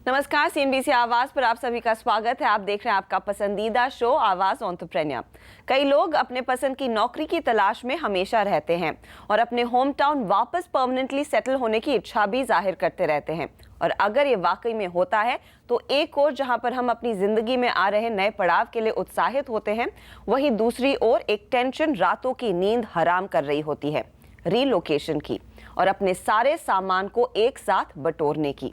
नमस्कार, सीएनबीसी आवाज पर आप सभी का स्वागत है। आप देख रहे हैं आपका पसंदीदा शो आवाज एंटरप्रेन्योर। कई लोग अपने पसंद की नौकरी की तलाश में हमेशा रहते हैं और अपने होम टाउन वापस परमानेंटली सेटल होने की इच्छा भी जाहिर करते रहते हैं। और अगर ये वाकई में होता है तो एक ओर जहां पर हम अपनी जिंदगी में आ रहे नए पड़ाव के लिए उत्साहित होते हैं, वहीं दूसरी ओर एक टेंशन रातों की नींद हराम कर रही होती है, रीलोकेशन की और अपने सारे सामान को एक साथ बटोरने की।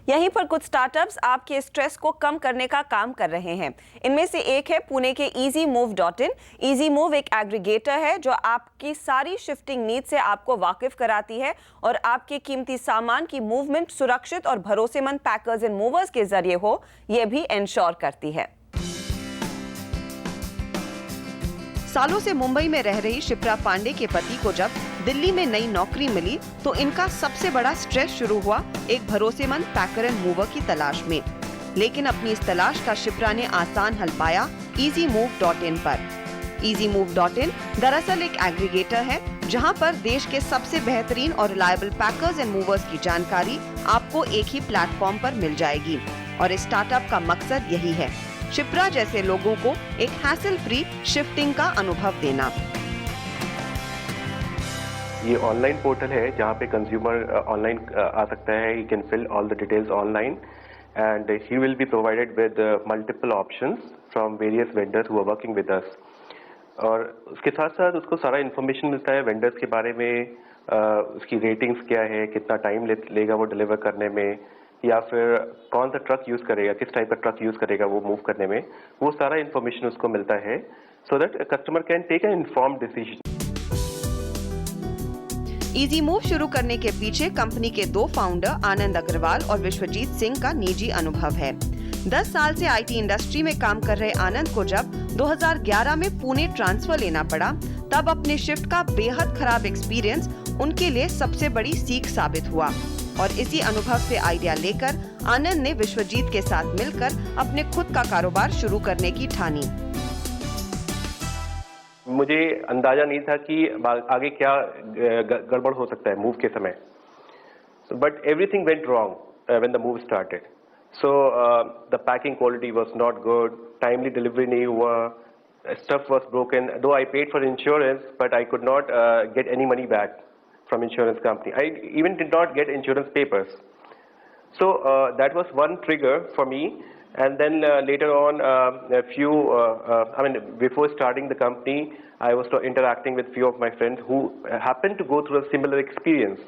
यहीं पर कुछ स्टार्टअप्स आपके स्ट्रेस को कम करने का काम कर रहे हैं। इनमें से एक है पुणे के EasyMove.in। EasyMove एक एग्रीगेटर है जो आपकी सारी शिफ्टिंग नीड से आपको वाकिफ कराती है और आपके कीमती सामान की मूवमेंट सुरक्षित और भरोसेमंद पैकर्स एंड मूवर्स के जरिए हो, यह भी इंश्योर करती है। सालों से मुंबई में रह रही शिप्रा पांडे के पति को जब दिल्ली में नई नौकरी मिली तो इनका सबसे बड़ा स्ट्रेस शुरू हुआ एक भरोसेमंद पैकर एंड मूवर की तलाश में। लेकिन अपनी इस तलाश का शिप्रा ने आसान हल पाया EasyMove.in पर। EasyMove.in दरअसल एक एग्रीगेटर है जहां पर देश के सबसे बेहतरीन और रिलायबल पैकर्स एंड मूवर्स की जानकारी आपको एक ही प्लेटफॉर्म पर मिल जाएगी। और इस स्टार्टअप का मकसद यही है, शिप्रा जैसे लोगों को एक हैसल फ्री शिफ्टिंग का अनुभव देना। ये ऑनलाइन पोर्टल है जहाँ पे कंज्यूमर ऑनलाइन आ सकता है। He can fill all the details online and he will be provided with multiple options from various vendors who are working with us. और उसके साथ साथ उसको सारा इन्फॉर्मेशन मिलता है वेंडर्स के बारे में, उसकी रेटिंग्स क्या है, कितना टाइम लेगा वो डिलीवर करने में, या फिर कौन सा ट्रक यूज़ करेगा, किस टाइप का ट्रक यूज़ करेगा वो मूव करने में। वो सारा इन्फॉर्मेशन उसको मिलता है so that customer can take an informed decision. EasyMove शुरू करने के पीछे कंपनी के दो फाउंडर आनंद अग्रवाल और विश्वजीत सिंह का निजी अनुभव है। 10 साल से IT इंडस्ट्री में काम कर रहे आनंद को जब 2011 में पुणे ट्रांसफर लेना पड़ा, तब अपने शिफ्ट का बेहद खराब एक्सपीरियंस उनके लिए सबसे बड़ी सीख साबित हुआ। और इसी अनुभव से आइडिया लेकर आनंद ने विश्वजीत के साथ मिलकर अपने खुद का कारोबार शुरू करने की ठानी। मुझे अंदाजा नहीं था कि आगे क्या गड़बड़ हो सकता है मूव के समय, but everything went wrong when the move started. So the packing quality was not good, timely delivery नहीं हुआ, स्टफ वाज ब्रोकन। दो I paid for insurance but I could not get any money back from insurance company. I even did not get insurance papers. So that was one trigger for me. And then later on, before starting the company, I was interacting with few of my friends who happened to go through a similar experience.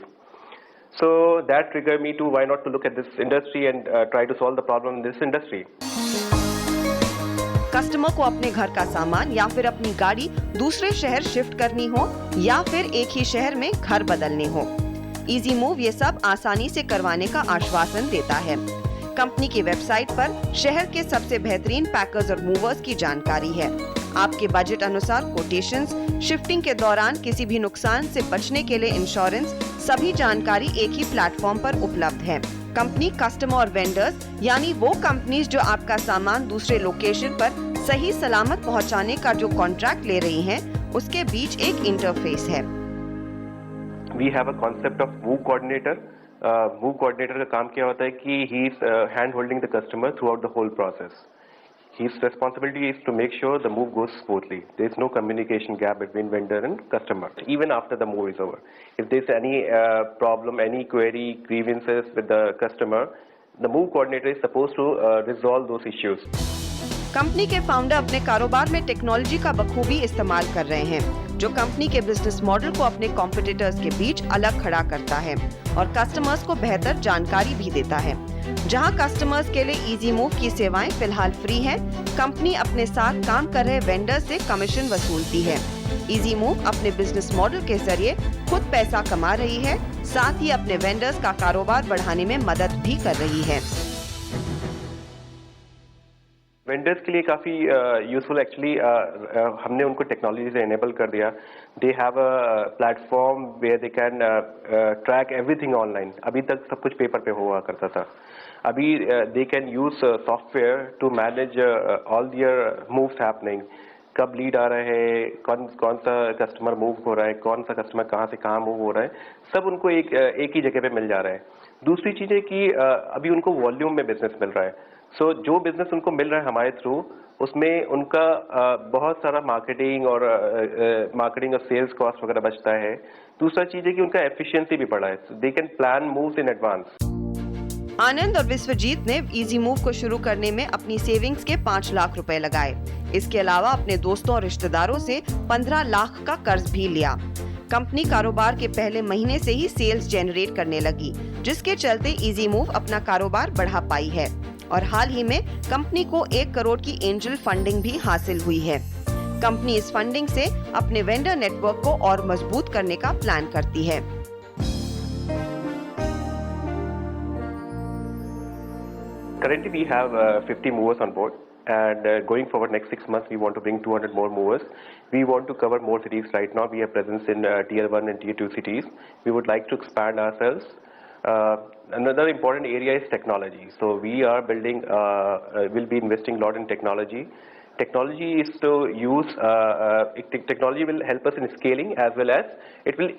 So that triggered me to why not to look at this industry and try to solve the problem in this industry. Customer को अपने घर का सामान या फिर अपनी गाड़ी दूसरे शहर शिफ्ट करनी हो या फिर एक ही शहर में घर बदलने हो, EasyMove ये सब आसानी से करवाने का आश्वासन देता है। कंपनी की वेबसाइट पर शहर के सबसे बेहतरीन पैकर्स और मूवर्स की जानकारी है। आपके बजट अनुसार कोटेशंस, शिफ्टिंग के दौरान किसी भी नुकसान से बचने के लिए इंश्योरेंस, सभी जानकारी एक ही प्लेटफॉर्म पर उपलब्ध है। कंपनी कस्टमर और वेंडर्स यानी वो कंपनीज जो आपका सामान दूसरे लोकेशन पर सही सलामत पहुंचाने का जो कॉन्ट्रैक्ट ले रही हैं, उसके बीच एक इंटरफेस है। We have a concept of move coordinator. Move coordinator का काम क्या होता है कि he is hand holding the customer throughout the whole process. His responsibility is to make sure the move goes smoothly. There is no communication gap between vendor and customer, even after the move is over. If there is any problem, any query, grievances with the customer, the move coordinator is supposed to resolve those issues. Company के founder अपने कारोबार में technology का बखूबी इस्तेमाल कर रहे हैं, जो कंपनी के बिजनेस मॉडल को अपने कॉम्पिटिटर्स के बीच अलग खड़ा करता है और कस्टमर्स को बेहतर जानकारी भी देता है। जहां कस्टमर्स के लिए EasyMove की सेवाएं फिलहाल फ्री हैं, कंपनी अपने साथ काम कर रहे वेंडर से कमीशन वसूलती है। EasyMove अपने बिजनेस मॉडल के जरिए खुद पैसा कमा रही है, साथ ही अपने वेंडर्स का कारोबार बढ़ाने में मदद भी कर रही है। वेंडर्स के लिए काफ़ी यूजफुल एक्चुअली हमने उनको टेक्नोलॉजी से एनेबल कर दिया। They have a platform where they can track everything online. अभी तक सब कुछ पेपर पे हुआ करता था, अभी they can use software to manage all their moves happening. कब लीड आ रहा है, कौन सा कस्टमर मूव हो रहा है, कौन सा कस्टमर कहाँ से कहाँ मूव हो रहा है, सब उनको एक ही जगह पे मिल जा रहा है। दूसरी चीज़ है कि अभी उनको वॉल्यूम में बिजनेस मिल रहा है, सो जो बिजनेस उनको मिल रहा है हमारे थ्रू, उसमें उनका बहुत सारा मार्केटिंग और सेल्स कॉस्ट वगैरह बचता है। दूसरा चीज़ है कि उनका एफिशिएंसी भी बढ़ा है, they can plan moves in advance. Anand और विश्वजीत ने इजी मूव को शुरू करने में अपनी सेविंग्स के 5 लाख रुपए लगाए। इसके अलावा अपने दोस्तों और रिश्तेदारों से 15 लाख का कर्ज भी लिया। कंपनी कारोबार के पहले महीने से ही सेल्स जनरेट करने लगी, जिसके चलते इजी मूव अपना कारोबार बढ़ा पाई है और हाल ही में कंपनी को 1 करोड़ की एंजल फंडिंग भी हासिल हुई है। कंपनी इस फंडिंग से अपने वेंडर नेटवर्क को और मजबूत करने का प्लान करती है। Currently, we have 50 movers on board, and going forward next 6 months, we want to bring 200 more movers. We want to cover more cities. Right now, we have presence in Tier 1 and Tier 2 cities. We would like to expand ourselves. Another important area is technology. So we are building, we'll be investing a lot in technology. Technology is to use, technology will help us in scaling, as well as it will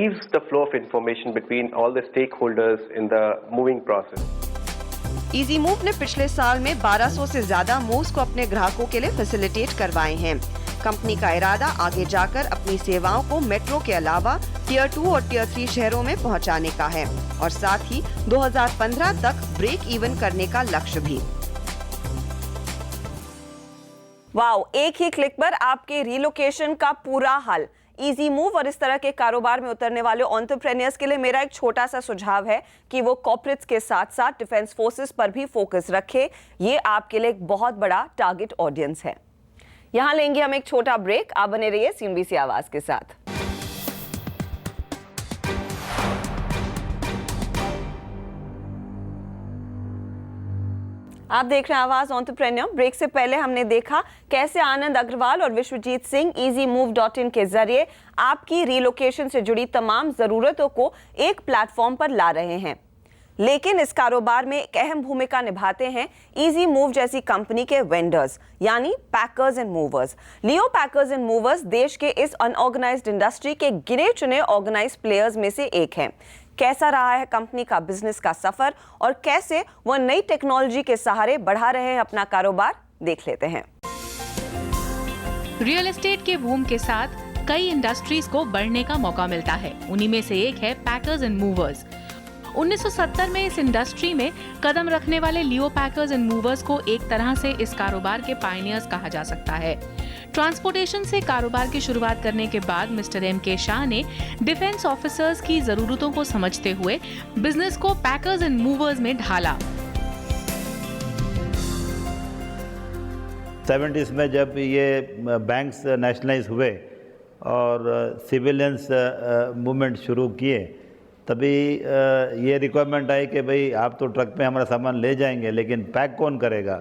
ease the flow of information between all the stakeholders in the moving process. Easy move ने पिछले साल में 1200 से ज्यादा moves को अपने ग्राहकों के लिए फैसिलिटेट करवाए हैं। कंपनी का इरादा आगे जाकर अपनी सेवाओं को मेट्रो के अलावा टियर 2 और टियर 3 शहरों में पहुंचाने का है और साथ ही 2015 तक ब्रेक इवन करने का लक्ष्य भी। वाओ, एक ही क्लिक पर आपके रिलोकेशन का पूरा हल। इजी मूव और इस तरह के कारोबार में उतरने वाले एंटरप्रेन्योर्स के लिए मेरा एक छोटा सा सुझाव है कि वो कॉर्पोरेट्स के साथ साथ डिफेंस फोर्सेस पर भी फोकस रखे। ये आपके लिए एक बहुत बड़ा टारगेट ऑडियंस है। यहाँ लेंगे हम एक छोटा ब्रेक। आप बने रहिए CNBC आवाज के साथ। आप देख रहे हैं आवाज एंटरप्रेन्योर। ब्रेक से पहले हमने देखा कैसे आनंद अग्रवाल और विश्वजीत सिंह EasyMove.in के जरिए आपकी रिलोकेशन से जुड़ी तमाम जरूरतों को एक प्लेटफॉर्म पर ला रहे हैं, लेकिन इस कारोबार में एक अहम भूमिका निभाते हैं इजी मूव जैसी कंपनी के वेंडर्स, यानी packers and movers. Leo packers and movers देश के इस अनऑर्गेनाइज्ड इंडस्ट्री के गिने चुने ऑर्गेनाइज्ड प्लेयर्स में से एक हैं। कैसा रहा है कंपनी का बिजनेस का सफर और कैसे वो नई टेक्नोलॉजी के सहारे बढ़ा रहे हैं अपना कारोबार, देख लेते हैं। रियल एस्टेट के बूम के साथ कई इंडस्ट्रीज को बढ़ने का मौका मिलता है। उन्हीं में से एक है पैकर्स एंड मूवर्स। 1970 में इस इंडस्ट्री में कदम रखने वाले लियो पैकर्स एंड मूवर्स को एक तरह से इस कारोबार के पायनियर्स कहा जा सकता है। ट्रांसपोर्टेशन से कारोबार की शुरुआत करने के बाद मिस्टर M.K. शाह ने डिफेंस ऑफिसर्स की जरूरतों को समझते हुए बिजनेस को पैकर्स एंड मूवर्स में ढाला। 70s में जब ये बैंक्स नेशनलाइज हुए और सिविलियंस मूवमेंट शुरू किए, तभी ये रिक्वायरमेंट आई कि भाई आप तो ट्रक में हमारा सामान ले जाएंगे, लेकिन पैक कौन करेगा।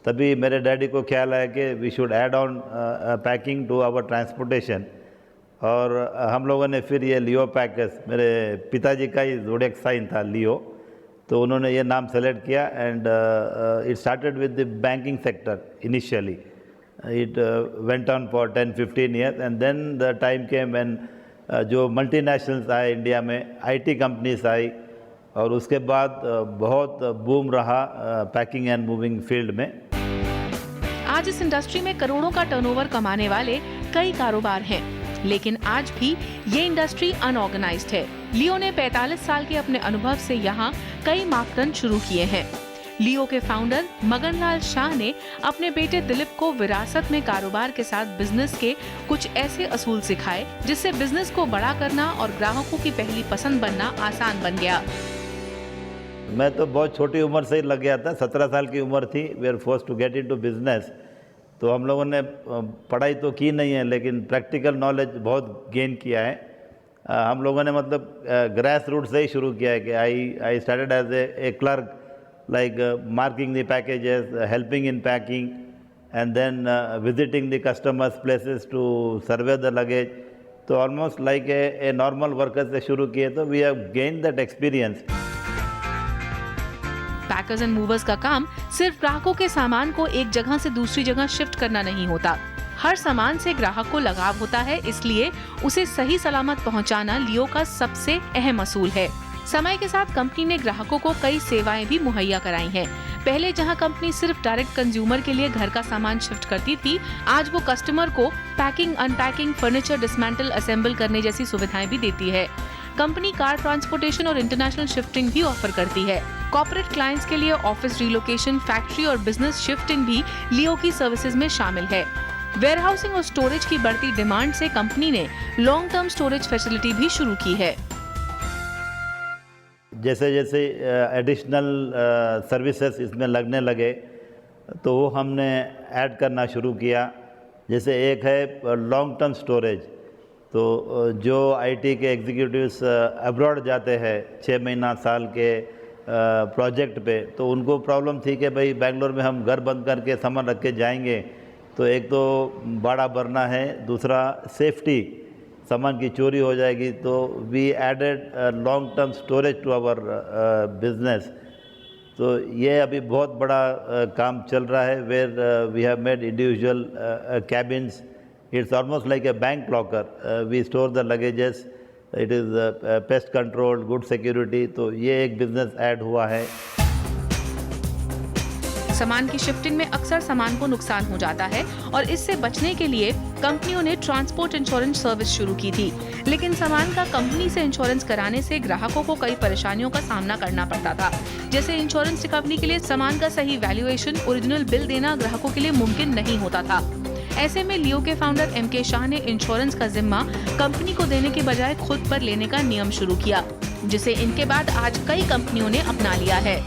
तभी मेरे डैडी को ख्याल आया कि we should add on packing to our transportation, और हम लोगों ने फिर ये लियो पैकर्स, मेरे पिताजी का ही ज़ोडिएक साइन था लियो, तो उन्होंने ये नाम सेलेक्ट किया। And it started with the banking sector initially, it went on for 10-15 years, and then the time came when जो मल्टीनेशनल्स आए इंडिया में, IT कंपनीज आई, और उसके बाद बहुत बूम रहा पैकिंग एंड मूविंग फील्ड में। आज इस इंडस्ट्री में करोड़ों का टर्नओवर कमाने वाले कई कारोबार हैं, लेकिन आज भी ये इंडस्ट्री अनऑर्गेनाइज्ड है। लियो ने 45 साल के अपने अनुभव से यहाँ कई मापदंड शुरू किए हैं। लियो के फाउंडर मगनलाल शाह ने अपने बेटे दिलीप को विरासत में कारोबार के साथ बिजनेस के कुछ ऐसे असूल सिखाए जिससे बिजनेस को बड़ा करना और ग्राहकों की पहली पसंद बनना आसान बन गया। मैं तो बहुत छोटी उम्र से ही लग गया था, 17 साल की उम्र थी। We are forced to get into business. तो हम लोगों ने पढ़ाई तो की नहीं है, लेकिन प्रैक्टिकल नॉलेज बहुत गेन किया है। हम लोगों ने मतलब ग्रास रूट से ही शुरू किया है कि I started as a clerk, like marking the packages, helping in packing, and then visiting the customers' places to survey the luggage. तो almost like a normal worker से शुरू किए, तो we have gained that experience. Packers and movers का काम सिर्फ ग्राहकों के सामान को एक जगह से दूसरी जगह शिफ्ट करना नहीं होता। हर सामान से ग्राहक को लगाव होता है, इसलिए उसे सही सलामत पहुंचाना लियो का सबसे अहम असूल है। समय के साथ कंपनी ने ग्राहकों को कई सेवाएं भी मुहैया कराई हैं। पहले जहां कंपनी सिर्फ डायरेक्ट कंज्यूमर के लिए घर का सामान शिफ्ट करती थी, आज वो कस्टमर को packing, unpacking, furniture dismantle, assemble करने जैसी सुविधाएं भी देती है। कंपनी कार ट्रांसपोर्टेशन और इंटरनेशनल शिफ्टिंग भी ऑफर करती है। कॉर्पोरेट क्लाइंट्स के लिए ऑफिस रिलोकेशन, फैक्ट्री और बिजनेस शिफ्टिंग भी लियो की सर्विसेज में शामिल है। वेयरहाउसिंग और स्टोरेज की बढ़ती डिमांड से कंपनी ने लॉन्ग टर्म स्टोरेज फैसिलिटी भी शुरू की है। जैसे जैसे एडिशनल सर्विसेज इसमें लगने लगे तो वो हमने ऐड करना शुरू किया। जैसे एक है लॉन्ग टर्म स्टोरेज, तो जो आईटी के एग्जीक्यूटिव्स अब्रॉड जाते हैं 6 महीना साल के प्रोजेक्ट पे, तो उनको प्रॉब्लम थी कि भाई बेंगलोर में हम घर बंद करके सामान रख के जाएंगे तो एक तो भाड़ा भरना है, दूसरा सेफ्टी, सामान की चोरी हो जाएगी। तो we added long term storage to our business. तो ये अभी बहुत बड़ा काम चल रहा है, where we have made individual cabins. It's almost like a bank locker. We store the luggages, it is pest control, good security. तो ये एक बिजनेस ऐड हुआ है। सामान की शिफ्टिंग में अक्सर सामान को नुकसान हो जाता है और इससे बचने के लिए कंपनियों ने ट्रांसपोर्ट इंश्योरेंस सर्विस शुरू की थी। लेकिन सामान का कंपनी से इंश्योरेंस कराने से ग्राहकों को कई परेशानियों का सामना करना पड़ता था। जैसे इंश्योरेंस रिकवरी के लिए सामान का सही वैल्यूएशन, ओरिजिनल बिल देना ग्राहकों के लिए मुमकिन नहीं होता था। ऐसे में लियो के फाउंडर MK शाह ने इंश्योरेंस का जिम्मा कंपनी को देने के बजाय खुद पर लेने का नियम शुरू किया, जिसे इनके बाद आज कई कंपनियों ने अपना लिया है।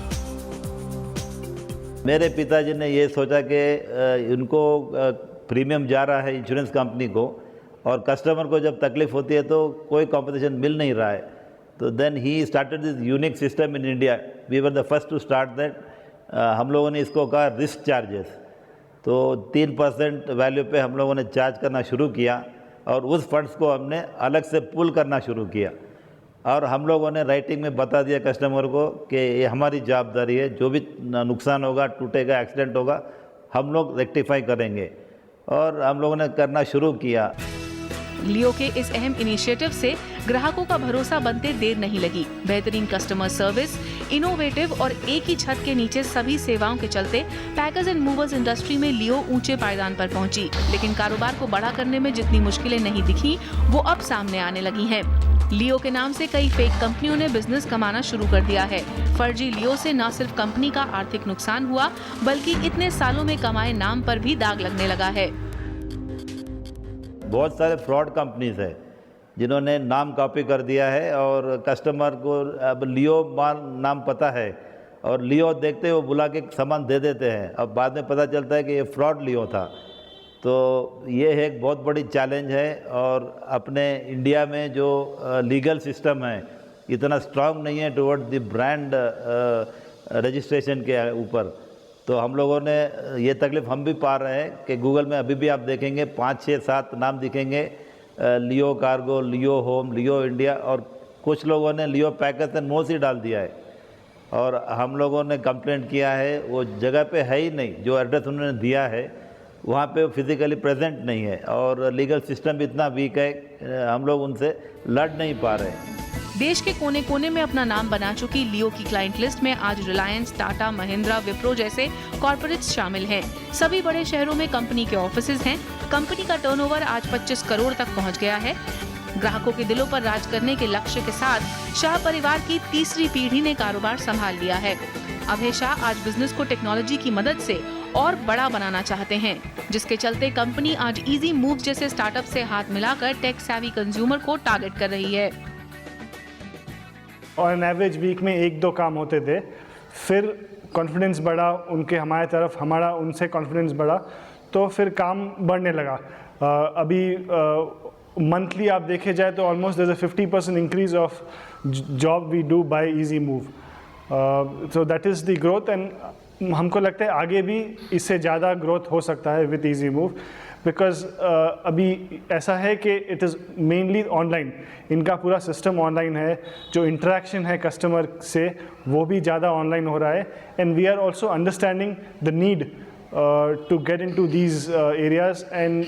मेरे पिताजी ने ये सोचा कि इनको प्रीमियम जा रहा है इंश्योरेंस कंपनी को और कस्टमर को जब तकलीफ होती है तो कोई कॉम्पिटिशन मिल नहीं रहा है। तो then he started this unique system in India. We were the first to start that. हम लोगों ने इसको कहा रिस्क चार्जेस। तो 3% वैल्यू पे हम लोगों ने चार्ज करना शुरू किया और उस फंड्स को हमने अलग से पुल करना शुरू किया और हम लोगों ने राइटिंग में बता दिया कस्टमर को कि ये हमारी जवाबदारी है, जो भी नुकसान होगा, टूटेगा, एक्सीडेंट होगा, हम लोग रेक्टिफाई करेंगे। और हम लोगों ने करना शुरू किया। लियो के इस अहम इनिशिएटिव से ग्राहकों का भरोसा बनते देर नहीं लगी। बेहतरीन कस्टमर सर्विस, इनोवेटिव और एक ही छत के नीचे सभी सेवाओं के चलते पैकर्स एंड मूवर्स इंडस्ट्री में लियो ऊंचे पायदान पर पहुंची। लेकिन कारोबार को बड़ा करने में जितनी मुश्किलें नहीं दिखी, वो अब सामने आने लगी हैं। लियो के नाम से कई फेक कंपनियों ने बिजनेस कमाना शुरू कर दिया है। फर्जी लियो से न सिर्फ कंपनी का आर्थिक नुकसान हुआ, बल्कि इतने सालों में कमाए नाम पर भी दाग लगने लगा है। बहुत सारे फ्रॉड कंपनीज है जिन्होंने नाम कॉपी कर दिया है और कस्टमर को अब लियो माल नाम पता है और लियो देखते वो बुला के सामान दे देते हैं। अब बाद में पता चलता है कि ये फ्रॉड लियो था। तो ये एक बहुत बड़ी चैलेंज है और अपने इंडिया में जो लीगल सिस्टम है इतना स्ट्रांग नहीं है टुवर्ड द ब्रांड रजिस्ट्रेशन के ऊपर। तो हम लोगों ने ये तकलीफ हम भी पा रहे हैं कि गूगल में अभी भी आप देखेंगे 5, 6, 7 नाम दिखेंगे, लियो कार्गो, लियो होम, लियो इंडिया, और कुछ लोगों ने लियो पैकर्स एंड मोर्स ही डाल दिया है। और हम लोगों ने कंप्लेंट किया है, वो जगह पे है ही नहीं, जो एड्रेस उन्होंने दिया है वहाँ पे फिजिकली प्रेजेंट नहीं है और लीगल सिस्टम भी इतना वीक है, हम लोग उनसे लड़ नहीं पा रहे। देश के कोने कोने में अपना नाम बना चुकी लियो की क्लाइंट लिस्ट में आज रिलायंस, टाटा, महिंद्रा, विप्रो जैसे कॉर्पोरेट्स शामिल हैं। सभी बड़े शहरों में कंपनी के ऑफिसेज हैं। कंपनी का टर्नओवर आज 25 करोड़ तक पहुंच गया है। ग्राहकों के दिलों पर राज करने के लक्ष्य के साथ शाह परिवार की तीसरी पीढ़ी ने कारोबार संभाल लिया है। अभय शाह आज बिजनेस को टेक्नोलॉजी की मदद से और बड़ा बनाना चाहते हैं, जिसके चलते कंपनी आज इजी मूव जैसे स्टार्टअप से हाथ मिलाकर टेक सेवी कंज्यूमर को टारगेट कर रही है। और एन एवरेज वीक में 1-2 काम होते थे, फिर कॉन्फिडेंस बढ़ा उनके हमारे तरफ, हमारा उनसे कॉन्फिडेंस बढ़ा, तो फिर काम बढ़ने लगा। अभी मंथली आप देखे जाए तो almost there is a 50% increase of job we do by Easy Move. So that is the growth and हमको लगता है आगे भी इससे ज़्यादा ग्रोथ हो सकता है विद इजी मूव, बिकॉज अभी ऐसा है कि इट इज़ मेनली ऑनलाइन, इनका पूरा सिस्टम ऑनलाइन है, जो इंटरेक्शन है कस्टमर से वो भी ज़्यादा ऑनलाइन हो रहा है। And we are also understanding the need to get into these areas, and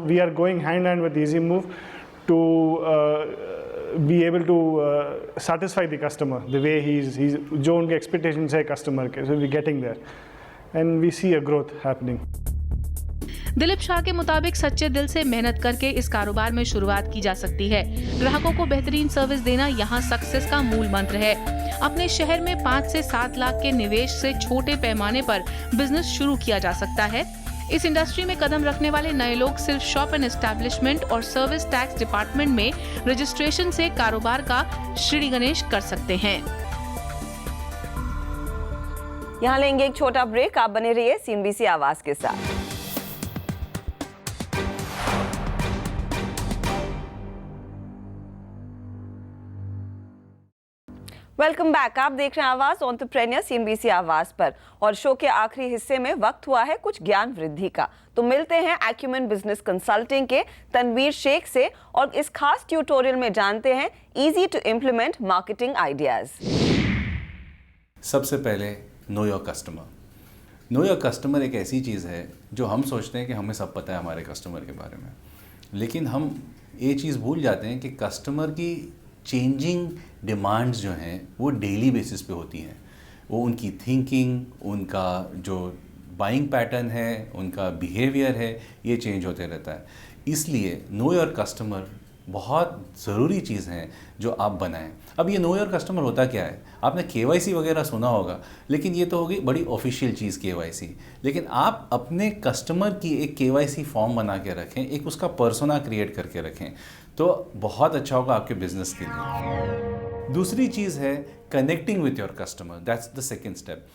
we are going hand in hand with EasyMove to be able to satisfy the customer the way he's जो उनके expectations है customer के, so we're getting there and we see a growth happening. Dilip Shah के मुताबिक सच्चे दिल से मेहनत करके इस कारोबार में शुरुआत की जा सकती है। ग्राहकों को बेहतरीन सर्विस देना यहाँ सक्सेस का मूल मंत्र है। अपने शहर में 5 से 7 लाख के निवेश से छोटे पैमाने पर बिजनेस शुरू किया जा सकता है। इस इंडस्ट्री में कदम रखने वाले नए लोग सिर्फ शॉप एंड एस्टैब्लिशमेंट और सर्विस टैक्स डिपार्टमेंट में रजिस्ट्रेशन से कारोबार का श्री गणेश कर सकते हैं। यहाँ लेंगे एक छोटा ब्रेक, आप बने रहिए CNBC आवाज के साथ। वेलकम बैक, आप देख रहे हैं आवाज एंटरप्रेन्योर CNBC आवाज पर और शो के आखिरी हिस्से में वक्त हुआ है कुछ ज्ञान वृद्धि का। तो मिलते हैं एक्यूमेन बिजनेस कंसल्टिंग के तनवीर शेख से और इस खास ट्यूटोरियल में जानते हैं easy to implement marketing ideas. सबसे पहले know your customer. Know your customer एक ऐसी चीज़ है जो हम सोचते हैं कि हमें सब पता है हमारे कस्टमर के बारे में, लेकिन हम ये चीज़ भूल जाते हैं कि कस्टमर की चेंजिंग डिमांड्स जो हैं वो डेली बेसिस पे होती हैं। वो उनकी थिंकिंग, उनका जो बाइंग पैटर्न है, उनका बिहेवियर है, ये चेंज होते रहता है। इसलिए नो योर कस्टमर बहुत ज़रूरी चीज़ है जो आप बनाएं। अब ये नो योर कस्टमर होता क्या है? आपने KYC वगैरह सुना होगा, लेकिन ये तो हो गई बड़ी ऑफिशियल चीज़ KYC। लेकिन आप अपने कस्टमर की एक KYC फॉर्म बना के रखें, एक उसका पर्सोना क्रिएट करके रखें, तो बहुत अच्छा होगा आपके बिजनेस के लिए। दूसरी चीज़ है connecting with your customer, that's the second step.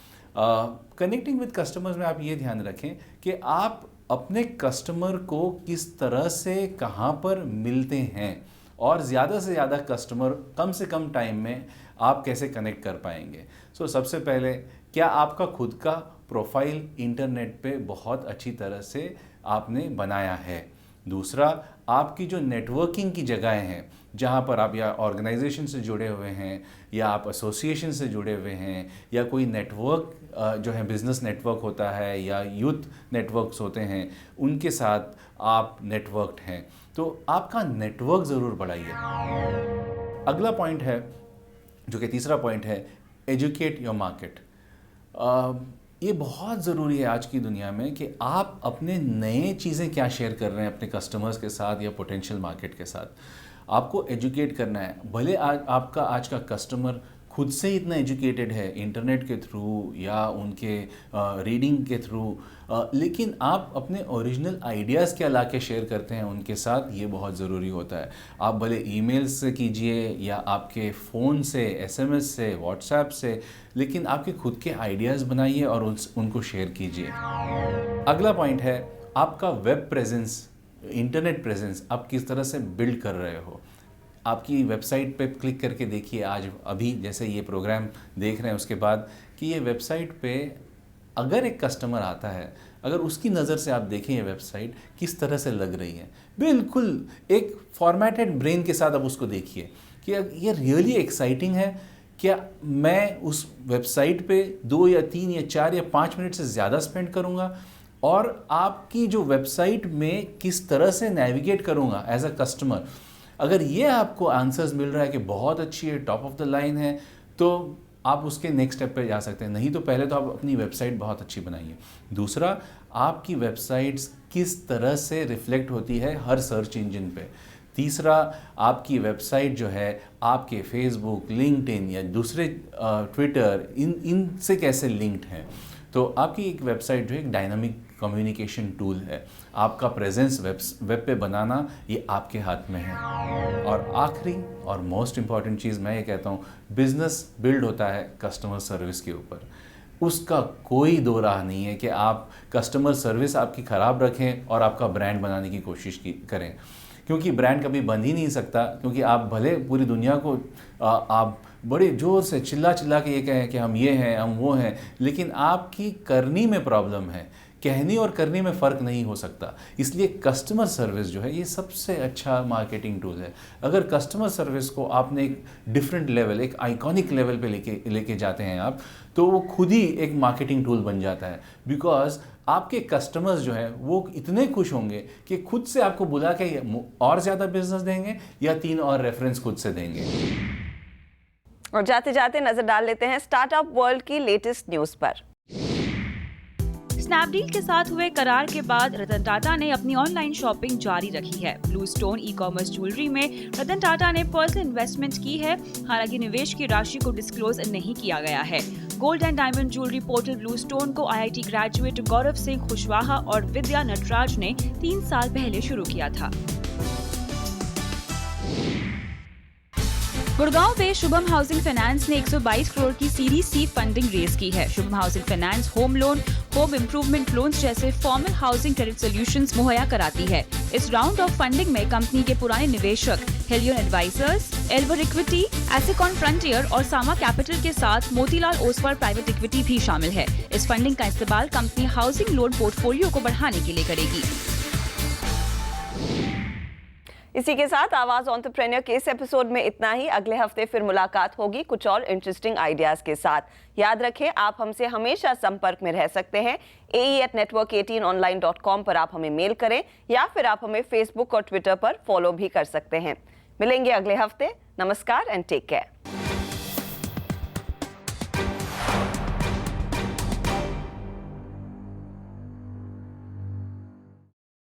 Connecting with customers में आप ये ध्यान रखें कि आप अपने कस्टमर को किस तरह से कहाँ पर मिलते हैं और ज़्यादा से ज़्यादा कस्टमर कम से कम टाइम में आप कैसे कनेक्ट कर पाएंगे। सो सबसे पहले, क्या आपका खुद का प्रोफाइल इंटरनेट पे बहुत अच्छी तरह से आपने बनाया है? दूसरा, आपकी जो नेटवर्किंग की जगहें हैं जहाँ पर आप या ऑर्गेनाइजेशन से जुड़े हुए हैं या आप एसोसिएशन से जुड़े हुए हैं या कोई नेटवर्क जो है बिज़नेस नेटवर्क होता है या यूथ नेटवर्क्स होते हैं, उनके साथ आप नेटवर्क्ड हैं, तो आपका नेटवर्क ज़रूर बढ़ाइए। अगला पॉइंट है जो कि तीसरा पॉइंट है, एजुकेट योर मार्केट। ये बहुत ज़रूरी है आज की दुनिया में कि आप अपने नए चीज़ें क्या शेयर कर रहे हैं अपने कस्टमर्स के साथ या पोटेंशियल मार्केट के साथ। आपको एजुकेट करना है। भले आपका आज का कस्टमर खुद से इतना एजुकेटेड है इंटरनेट के थ्रू या उनके रीडिंग के थ्रू, लेकिन आप अपने ओरिजिनल आइडियाज़ क्या ला के शेयर करते हैं उनके साथ, ये बहुत ज़रूरी होता है। आप भले ईमेल से कीजिए या आपके फ़ोन से, SMS से, व्हाट्सएप से, लेकिन आपके खुद के आइडियाज़ बनाइए और उनको शेयर कीजिए। अगला पॉइंट है आपका वेब प्रेजेंस, इंटरनेट प्रेजेंस आप किस तरह से बिल्ड कर रहे हो। आपकी वेबसाइट पे क्लिक करके देखिए, आज अभी जैसे ये प्रोग्राम देख रहे हैं उसके बाद, कि ये वेबसाइट पे अगर एक कस्टमर आता है, अगर उसकी नज़र से आप देखें ये वेबसाइट किस तरह से लग रही है, बिल्कुल एक फॉर्मेटेड ब्रेन के साथ आप उसको देखिए कि ये रियली एक्साइटिंग है। क्या मैं उस वेबसाइट पे 2 या 3 या 4 या 5 मिनट से ज़्यादा स्पेंड करूँगा और आपकी जो वेबसाइट में किस तरह से नेविगेट करूँगा एज अ कस्टमर। अगर ये आपको आंसर्स मिल रहा है कि बहुत अच्छी है, टॉप ऑफ द लाइन है, तो आप उसके नेक्स्ट स्टेप पे जा सकते हैं। नहीं तो पहले तो आप अपनी वेबसाइट बहुत अच्छी बनाइए। दूसरा, आपकी वेबसाइट्स किस तरह से रिफ्लेक्ट होती है हर सर्च इंजन पे। तीसरा, आपकी वेबसाइट जो है आपके फेसबुक, लिंक्डइन या दूसरे ट्विटर इनसे कैसे लिंक्ड है। तो आपकी एक वेबसाइट जो है एक डायनामिक कम्युनिकेशन टूल है। आपका प्रेजेंस वेब पे बनाना ये आपके हाथ में है। और आखिरी और मोस्ट इम्पॉर्टेंट चीज़ मैं ये कहता हूँ, बिजनेस बिल्ड होता है कस्टमर सर्विस के ऊपर। उसका कोई दो राह नहीं है कि आप कस्टमर सर्विस आपकी ख़राब रखें और आपका ब्रांड बनाने की कोशिश करें, क्योंकि ब्रांड कभी बन ही नहीं सकता। क्योंकि आप भले पूरी दुनिया को आप बड़े ज़ोर से चिल्ला के ये कहें कि हम ये हैं, हम वो हैं, लेकिन आपकी करनी में प्रॉब्लम है कहने और करने में फ़र्क नहीं हो सकता। इसलिए कस्टमर सर्विस जो है ये सबसे अच्छा मार्केटिंग टूल है। अगर कस्टमर सर्विस को आपने एक डिफरेंट लेवल, एक आइकॉनिक लेवल पे लेके जाते हैं आप, तो वो खुद ही एक मार्केटिंग टूल बन जाता है। बिकॉज आपके कस्टमर्स जो है वो इतने खुश होंगे कि खुद से आपको बुला के और ज़्यादा बिजनेस देंगे या 3 और रेफरेंस खुद से देंगे। और जाते जाते नजर डाल लेते हैं स्टार्टअप वर्ल्ड की लेटेस्ट न्यूज पर। स्नैपडील के साथ हुए करार के बाद रतन टाटा ने अपनी ऑनलाइन शॉपिंग जारी रखी है। ब्लू स्टोन ई-कॉमर्स ज्वेलरी में रतन टाटा ने पर्सनल इन्वेस्टमेंट की है। हालांकि निवेश की राशि को डिस्क्लोज नहीं किया गया है। Gold and diamond jewellery portal blue stone को आईआईटी ग्रेजुएट गौरव सिंह कुशवाहा और विद्या नटराज ने 3 साल पहले शुरू किया था। Gurgaon based Shubham housing finance ने 122 करोड़ की सीरीज सी फंडिंग रेज की है। Shubham housing finance home loan, home improvement loans जैसे फॉर्मल हाउसिंग क्रेडिट सॉल्यूशंस मुहैया कराती है। इस राउंड ऑफ फंडिंग में कंपनी के पुराने निवेशक हेलियन एडवाइजर्स, एल्वर इक्विटी, एसेकॉन फ्रंटियर और सामा कैपिटल के साथ मोतीलाल ओसवाल प्राइवेट इक्विटी भी शामिल है। इस फंडिंग का इस्तेमाल कंपनी हाउसिंग लोन पोर्टफोलियो को बढ़ाने के लिए करेगी। इसी के साथ आवाज एंटरप्रेन्योर के इस एपिसोड में इतना ही। अगले हफ्ते फिर मुलाकात होगी कुछ और इंटरेस्टिंग आइडियाज के साथ। याद रखें, आप हमसे हमेशा संपर्क में रह सकते हैं। ae@network18online.com पर आप हमें मेल करें या फिर आप हमें फेसबुक और ट्विटर पर फॉलो भी कर सकते हैं। मिलेंगे अगले हफ्ते। नमस्कार एंड टेक केयर।